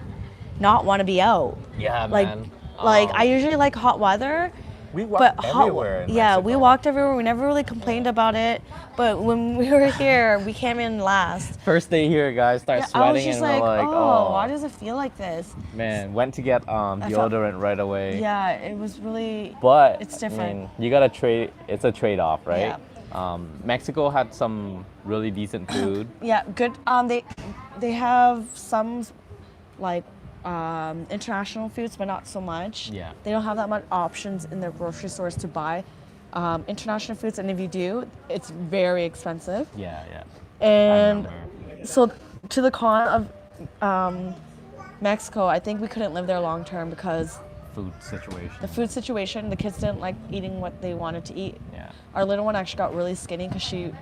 not want to be out. Yeah, Like, man. I usually like hot weather. We walked But everywhere. In yeah, we Mexico. walked everywhere. We never really complained about it. But when we were here, we came in last. First day here, guys, start I was sweating just and like, we're like, oh, why does it feel like this? man, went to get felt- deodorant right away. Yeah, it was really. But It's different. I mean, you gotta trade. It's a trade-off, right? Yeah. Mexico had some really decent food. Yeah, good. They have some like international foods, but not so much. Yeah. They don't have that much options in their grocery stores to buy international foods, and if you do, it's very expensive. Yeah, yeah. And remember. so, to the con of Mexico, I think we couldn't live there long term because Food situation. the food situation, the kids didn't like eating what they wanted to eat. Yeah. Our little one actually got really skinny because she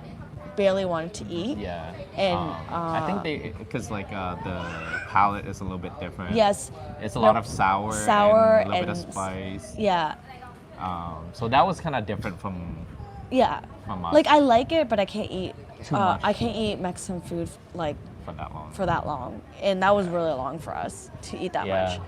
barely wanted to eat. Yeah. And, I think because like the palate is a little bit different. Yes. It's a lot of sour. Sour and a little bit and of spice. Yeah. So that was kind of different from. Yeah. From us. Like I like it, but I can't eat. Too much. I can't eat Mexican food like For that long. for that long, and that was really long for us to eat that Yeah.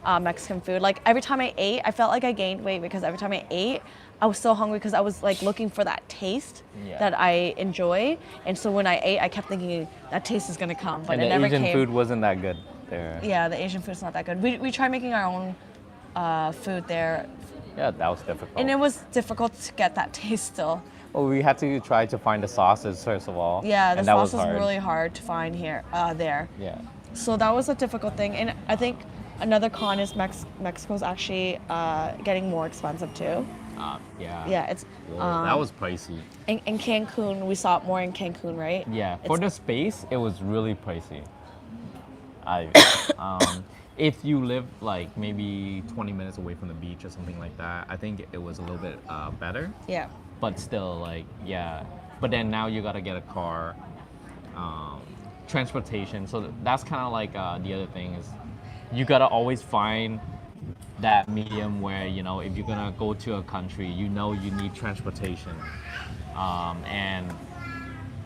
much Mexican food. Like every time I ate, I felt like I gained weight because every time I ate, I was so hungry because I was like looking for that taste Yeah. that I enjoy, and so when I ate, I kept thinking that taste is gonna come, but and it the never Asian came. food wasn't that good there. Yeah, the Asian food's not that good. We tried making our own food there, Yeah, that was difficult. and it was difficult to get that taste still. Well, we had to try to find the sauces first of all. Yeah, the and that sauce was is hard. really hard to find here, there. Yeah. So that was a difficult thing, and I think another con is Mexico's actually getting more expensive too. Yeah. Yeah, it's Well, that was pricey. in Cancun. We saw it more in Cancun, right? Yeah. For the space, it was really pricey. If you live like maybe 20 minutes away from the beach or something like that, I think it was a little bit better. Yeah. But still, like, yeah. But then now you gotta get a car, transportation. So that's kind of like the other thing is you gotta always find that medium where, you know, if you're gonna go to a country, you know you need transportation. And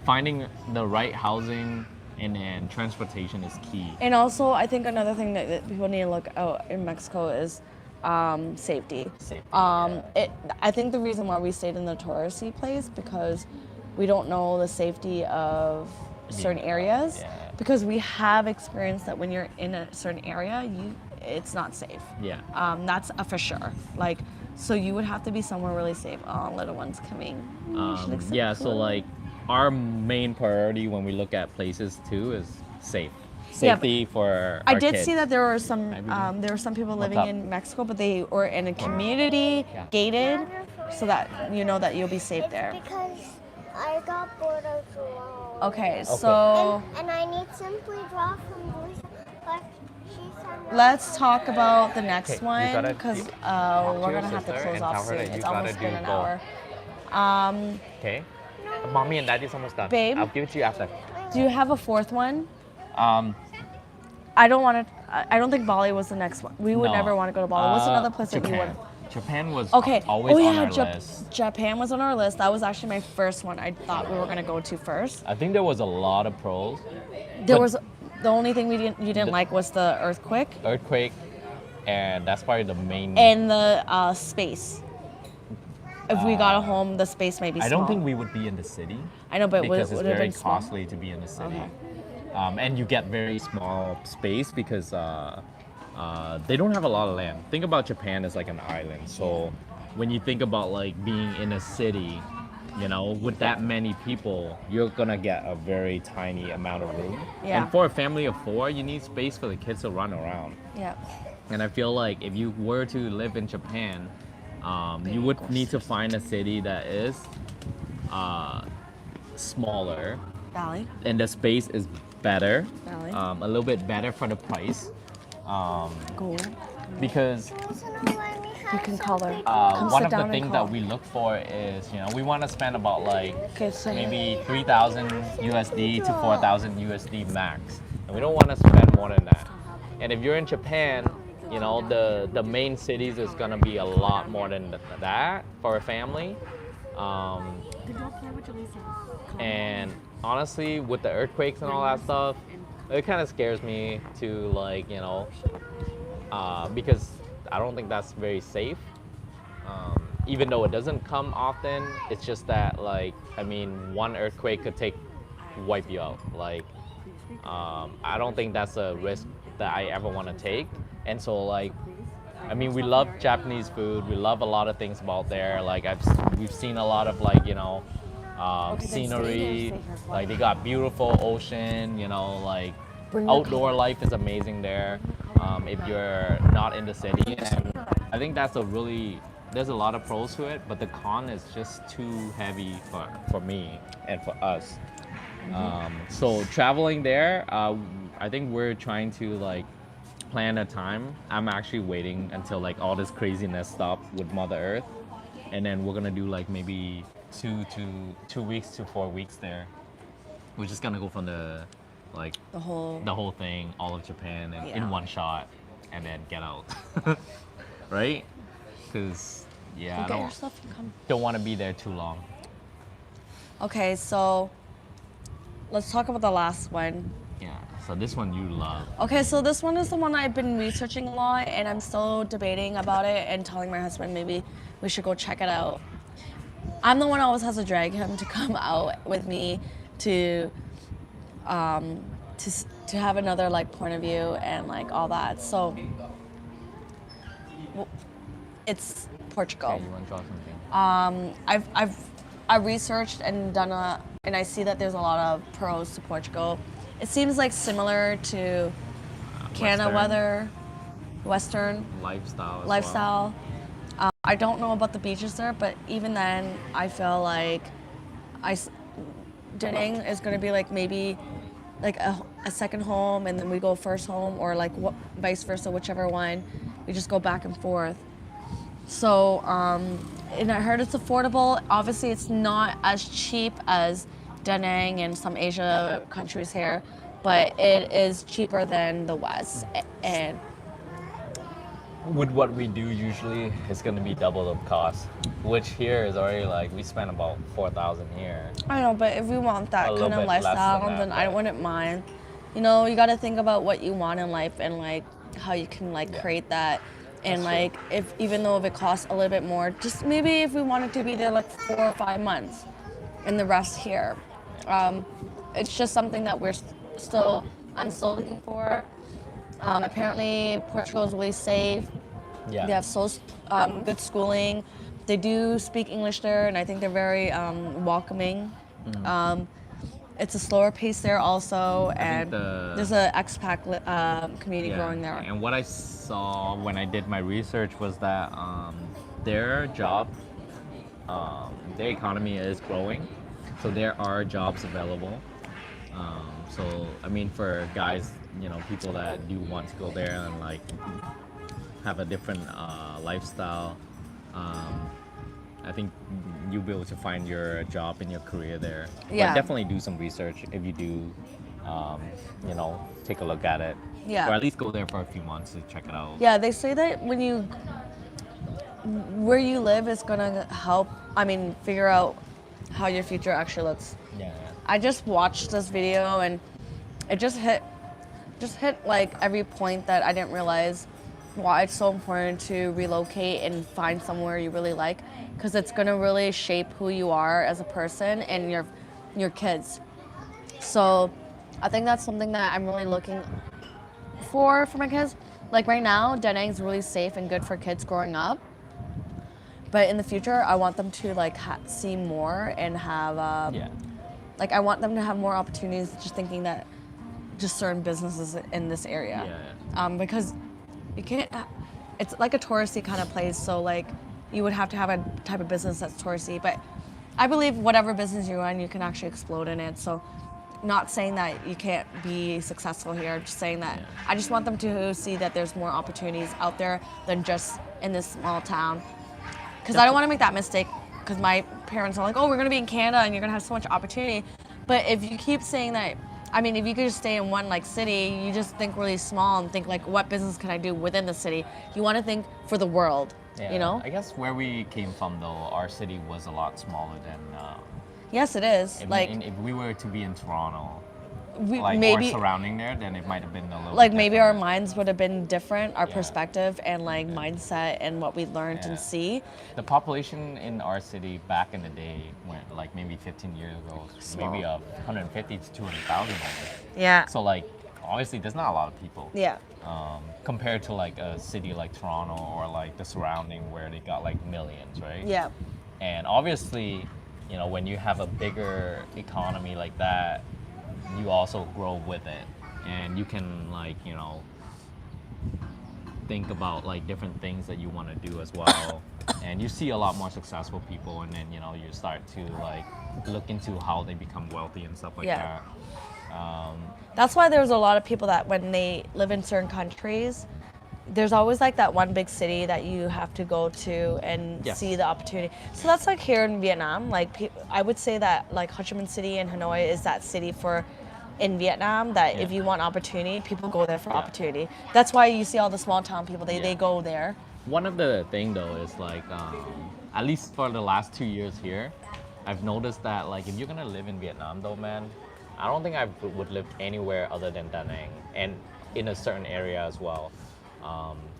finding the right housing and then transportation is key. And also, I think another thing that people need to look out in Mexico is safety. Safety, I think the reason why we stayed in the touristy place because we don't know the safety of certain areas. Yeah. Because we have experienced that when you're in a certain area, it's not safe. Yeah. That's a for sure. Like, so you would have to be somewhere really safe. Oh, little one's coming. She looks Yeah, so cool. like our main priority when we look at places too is Yeah, safety for I our did kids. see that there were some people living up? in Mexico, but they were in a community gated, so that you know that you'll be safe there. Because I got bored as well. Okay, so And I need simply draw from Lucia, but she said no. let's talk about the next Okay, you one gotta because talk to we're your gonna have to sister close and off tell her soon. that you It's gotta almost been do an both. hour. Okay. Mommy and daddy's almost done. Babe? I'll give it to you after. Do you have a fourth one? Um, I don't want to. I don't think Bali was the next one. We would no. never want to go to Bali. What's another place that you Japan. would? Japan was Okay. always oh yeah, on our list. Japan was on our list. That was actually my first one. I thought we were gonna go to first. I think there was a lot of pros. There But- was the only thing you didn't like was the earthquake Earthquake, and that's probably the main. and the space. If we got a home, the space may be small. I don't think we would be in the city. I know, but because would it's it have very been small? costly to be in the city. Okay. And you get very small space because they don't have a lot of land. Think about Japan as like an island. So when you think about like being in a city, you know, with that many people, you're gonna get a very tiny amount of room. Yeah. And for a family of 4, you need space for the kids to run around. Yeah. And I feel like if you were to live in Japan, you would need to find a city that is smaller Bali. and the space is better, Really? a little bit better for the price. Cool. Because Also, no, let me have You can color. something. Come one sit of the down and things call. that we look for is, you know, we want to spend about like Okay, so maybe 3,000 USD to 4,000 USD max. And we don't want to spend more than that. And if you're in Japan, you know, the main cities is gonna be a lot more than that for a family. And honestly, with the earthquakes and all that stuff, it kind of scares me to like, you know, because I don't think that's very safe. Even though it doesn't come often, it's just that like, I mean, one earthquake could wipe you out. Like, I don't think that's a risk that I ever want to take. And so like, I mean, we love Japanese food. We love a lot of things about there. Like we've seen a lot of like, you know, scenery. Like they got beautiful ocean. You know, like Bring your outdoor life is amazing there. If you're not in the city, and I think there's a lot of pros to it, but the con is just too heavy for me and for us. So traveling there, I think we're trying to like plan a time. I'm actually waiting until like all this craziness stops with Mother Earth, and then we're gonna do like maybe 2 weeks to 4 weeks there. We're just gonna go from the whole thing, all of Japan, and Yeah. in one shot, and then get out, right? Because I Get your stuff and come. don't want to be there too long. Okay, so let's talk about the last one. Yeah. So this one you love. Okay, so this one is the one I've been researching a lot, and I'm still debating about it and telling my husband maybe we should go check it out. I'm the one who always has to drag him to come out with me to have another like point of view and like all that. So it's Portugal. Okay, you want to draw something? I researched and and I see that there's a lot of pros to Portugal. It seems like similar to Canada Western weather, Western lifestyle. As lifestyle. I don't know about the beaches there, but even then, I feel like Da Nang is going to be like maybe like a second home, and then we go first home, or like vice versa, whichever one. We just go back and forth. So, and I heard it's affordable. Obviously, it's not as cheap as Da Nang and some Asia countries here, but it is cheaper than the West. And with what we do usually, it's gonna be double the cost. Which here is already like we spend about 4,000 here. I know, but if we want that A little kind of bit less than lifestyle, that, then I but- wouldn't mind. You know, you got to think about what you want in life and like how you can like Yeah. create that. And That's like true. if even though if it costs a little bit more, just maybe if we wanted to be there like 4 or 5 months, and the rest here. It's just something that I'm still looking for. Apparently, Portugal is really safe. Yeah. They have so good schooling. They do speak English there, and I think they're very welcoming. It's a slower pace there also, and there's an expat community growing there. And what I saw when I did my research was that their job, their economy is growing, so there are jobs available. So I mean, for guys, you know, people that do want to go there and like have a different lifestyle, I think you'll be able to find your job and your career there. Yeah. But definitely do some research if you do, you know, take a look at it. Yeah. Or at least go there for a few months to check it out. Yeah, they say that where you live is gonna help. Figure out how your future actually looks. Yeah. I just watched this video and it just hit like every point that I didn't realize why it's so important to relocate and find somewhere you really like, because it's gonna really shape who you are as a person and your kids. So I think that's something that I'm really looking for my kids. Like right now, Da Nang's really safe and good for kids growing up. But in the future, I want them to like see more and have like I want them to have more opportunities. Just thinking that just certain businesses in this area, because you can't. It's like a touristy kind of place, so like you would have to have a type of business that's touristy. But I believe whatever business you run, you can actually explode in it. So, not saying that you can't be successful here. Just saying that I just want them to see that there's more opportunities out there than just in this small town. Because I don't want to make that mistake. Because my parents are like, oh, we're going to be in Canada and you're going to have so much opportunity. But if you keep saying that, if you could just stay in one like city, you just think really small and think like, what business can I do within the city? You want to think for the world, you know? I guess where we came from though, our city was a lot smaller than. Yes, it is. If we were to be in Toronto, maybe or surrounding there, then it might have been a little. like bit maybe our different. minds would have been different, our perspective and like mindset and what we learned and see. The population in our city back in the day, went like maybe 15 years ago, Small. maybe 150 to 200,000 only. Yeah. So like, obviously, there's not a lot of people. Yeah. Compared to like a city like Toronto or like the surrounding where they got like millions, right? Yeah. And obviously, you know, when you have a bigger economy like that, you also grow with it, and you can like, you know, think about like different things that you want to do as well. And you see a lot more successful people, and then, you know, you start to like look into how they become wealthy and stuff like Yeah. that. That's why there's a lot of people that when they live in certain countries, there's always like that one big city that you have to go to and Yes. see the opportunity. So that's like here in Vietnam. Like I would say that like Ho Chi Minh City and Hanoi is that city in Vietnam that if you want opportunity, people go there for opportunity. That's why you see all the small town people. They go there. One of the thing though is like, at least for the last 2 years here, I've noticed that like if you're gonna live in Vietnam though, man, I don't think I would live anywhere other than Da Nang, and in a certain area as well.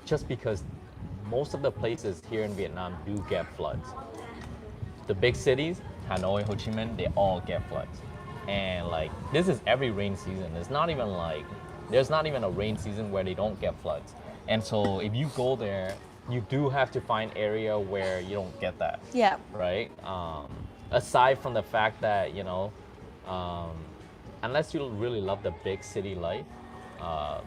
Just because most of the places here in Vietnam do get floods. The big cities, Hanoi, Ho Chi Minh, they all get floods. And like, this is every rain season. There's not even a rain season where they don't get floods. And so if you go there, you do have to find area where you don't get that. Yeah. Right? aside from the fact that um, unless you really love the big city life, uh,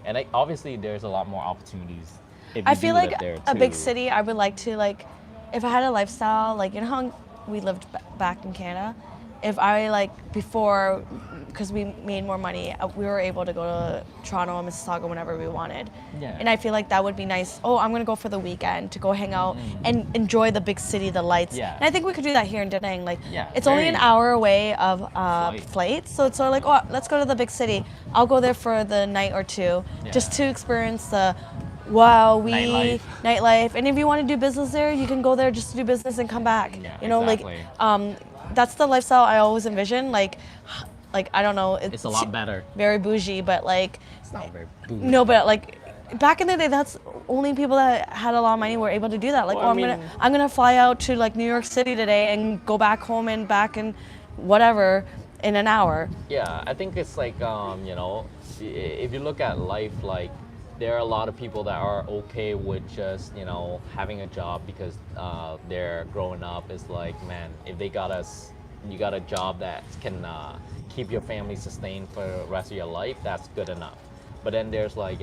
and obviously there's a lot more opportunities if you I do feel like live there a big too. city, I would like to like, if I had a lifestyle, like you know how we lived back in Canada, if I like before, because we made more money, we were able to go to Toronto and Mississauga whenever we wanted. Yeah. And I feel like that would be nice. Oh, I'm gonna go for the weekend to go hang out and enjoy the big city, the lights. Yeah. And I think we could do that here in Da Nang. Like, Yeah, it's only an very- hour away of Flight. flights, so it's sort of like, oh, let's go to the big city. I'll go there for the night or two, just to experience the nightlife. And if you want to do business there, you can go there just to do business and come back. Yeah, you know, exactly. like that's the lifestyle I always envision. Like I don't know, It's a lot better. very bougie, but like It's not very bougie. no, but like back in the day, that's only people that had a lot of money were able to do that. Like, Well, oh, I mean- I'm gonna fly out to like New York City today and go back home and back and whatever in an hour. Yeah, I think it's like if you look at life, like there are a lot of people that are okay with just having a job because they're growing up. It's like, man, if you got a job that can keep your family sustained for the rest of your life, that's good enough. But then there's like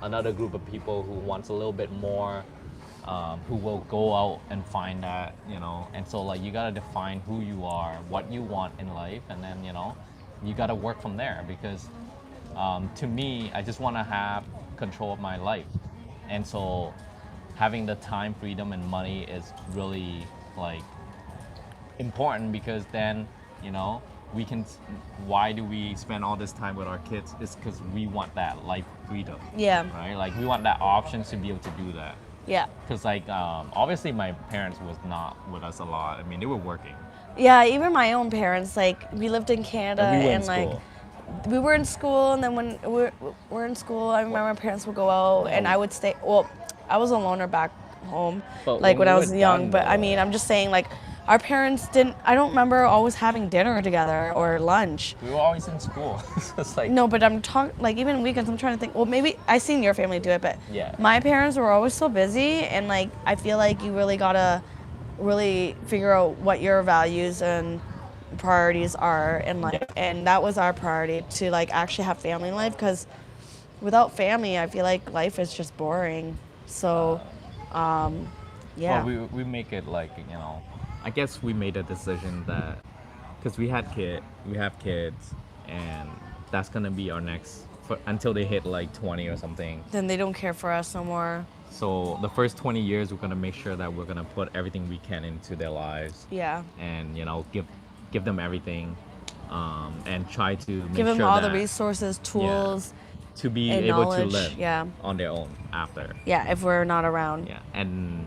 another group of people who wants a little bit more, who will go out and find that, and so like you gotta define who you are, what you want in life, and then you gotta work from there because to me, I just want to have control of my life, and so having the time, freedom, and money is really like important because then we can. Why do we spend all this time with our kids? It's because we want that life freedom. Yeah. Right. Like we want that options to be able to do that. Yeah. Because like obviously my parents was not with us a lot. I mean they were working. Yeah, even my own parents, like we lived in Canada And we were in like school. we were in school, and then when we're in school, I remember my parents would go out and I would stay. Well, I was a loner back home, But like when when I you was were young. done, But I though- mean, I'm just saying, like our parents didn't. I don't remember always having dinner together or lunch. We were always in school. So it's like No, but I'm talking like even weekends. I'm trying to think. Well, maybe I seen your family do it, but Yeah. my parents were always so busy, and like I feel like you really gotta really figure out what your values and priorities are in life, and that was our priority to like actually have family life because without family, I feel like life is just boring. So, yeah. Well, we make it like I guess we made a decision that because we have kids, and that's gonna be our next until they hit like 20 or something. Then they don't care for us no more. So the first 20 years, we're gonna make sure that we're gonna put everything we can into their lives, Yeah. and give them everything, and try to make Give them sure all the that resources, tools. to be and able to knowledge, live yeah. on their own after. Yeah, if we're not around. Yeah, and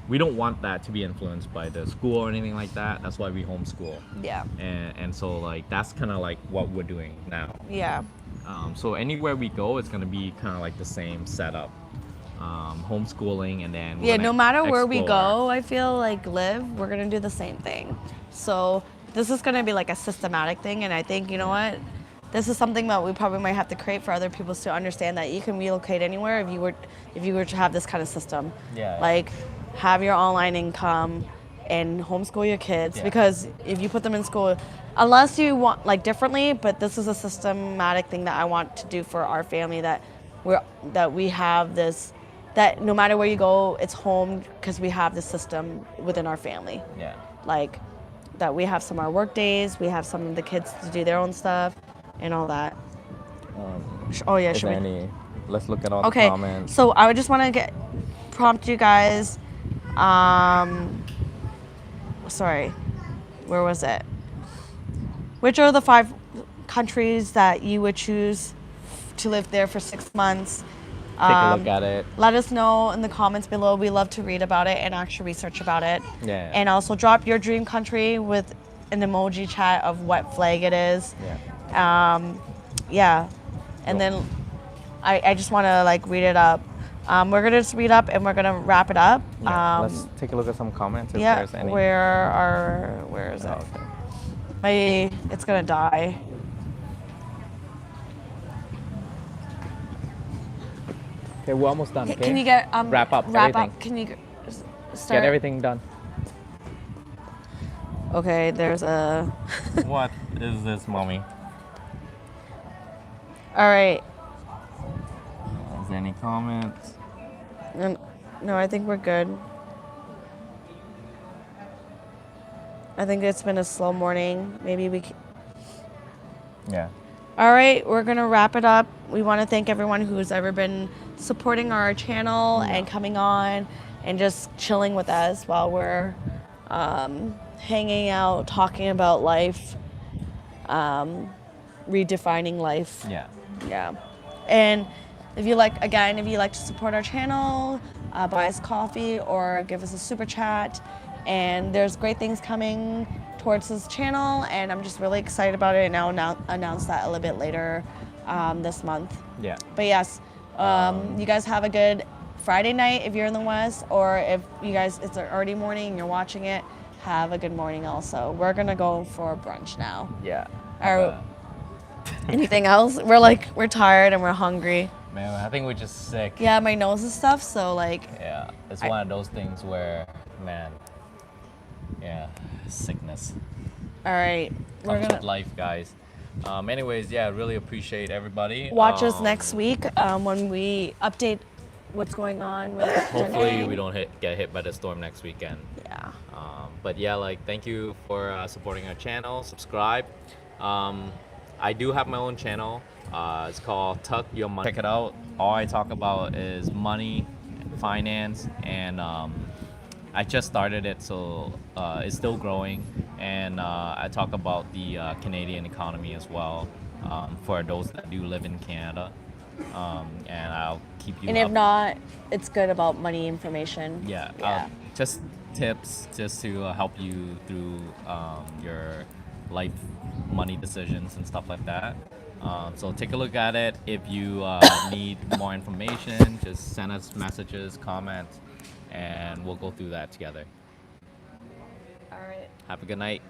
we don't want that to be influenced by the school or anything like that. That's why we homeschool. Yeah. And so like that's kind of like what we're doing now. Yeah. So anywhere we go, it's gonna be kind of like the same setup, homeschooling, and then we're Yeah, gonna no matter where we explore. go, I feel like we're gonna do the same thing. So this is gonna be like a systematic thing, and I think, you know what? This is something that we probably might have to create for other people to understand that you can relocate anywhere if you were to have this kind of system. Yeah. Like have your online income and homeschool your kids, Yeah. because if you put them in school, unless you want like differently, but this is a systematic thing that I want to do for our family, that we have this, that no matter where you go, it's home because we have this system within our family. Yeah. Like that we have some of our work days, we have some of the kids to do their own stuff and all that. Oh yeah, should we? Let's look at all Okay, the comments. so I would just want to prompt you guys. Sorry, where was it? Which are the 5 countries that you would choose to live there for 6 months? Take a look at it. Let us know in the comments below. We love to read about it and actually research about it. Yeah. And also drop your dream country with an emoji chat of what flag it is. Yeah. Yeah. And then I just want to like read it up. We're gonna just read up and we're gonna wrap it up. Yeah. Let's take a look at some comments if Yeah. there's any. Where is it? Oh, okay. It's gonna die. Okay, we're almost done. Okay. Can you get wrap up Wrap everything? up. Can you start? Get everything done. Okay, there's a. What is this, mommy? All right. Is there any comments? No, I think we're good. I think it's been a slow morning. Maybe we. Yeah. All right, we're gonna wrap it up. We want to thank everyone who's ever been supporting our channel and coming on and just chilling with us while we're hanging out, talking about life, redefining life. Yeah. Yeah. And if you like, again, if you like to support our channel, buy us coffee or give us a super chat. And there's great things coming towards this channel, and I'm just really excited about it. And I'll announce that a little bit later this month. Yeah. But yes, you guys have a good Friday night if you're in the West, or if you guys, it's already morning and you're watching it, have a good morning also. We're gonna go for brunch now. Yeah. Or anything else? We're tired and we're hungry. Man, I think we're just sick. Yeah, my nose and stuff, so like. Yeah, it's one of those things where, man, yeah, sickness. All right, we're Comes gonna with life, guys. Anyways, yeah, really appreciate everybody. watch us next week when we update what's going on with. Hopefully, Janae. we don't get hit by the storm next weekend. Yeah. But yeah, like, thank you for supporting our channel. Subscribe. I do have my own channel. It's called Tuck Your Money. Check it out. All I talk about is money, finance, and I just started it, so it's still growing. And I talk about the Canadian economy as well, for those that do live in Canada. And I'll keep you And if not, it's good about money information. yeah, Yeah. just tips just to help you through your life money decisions and stuff like that. So take a look at it. If you need more information, just send us messages, comments, and we'll go through that together. All right. Have a good night.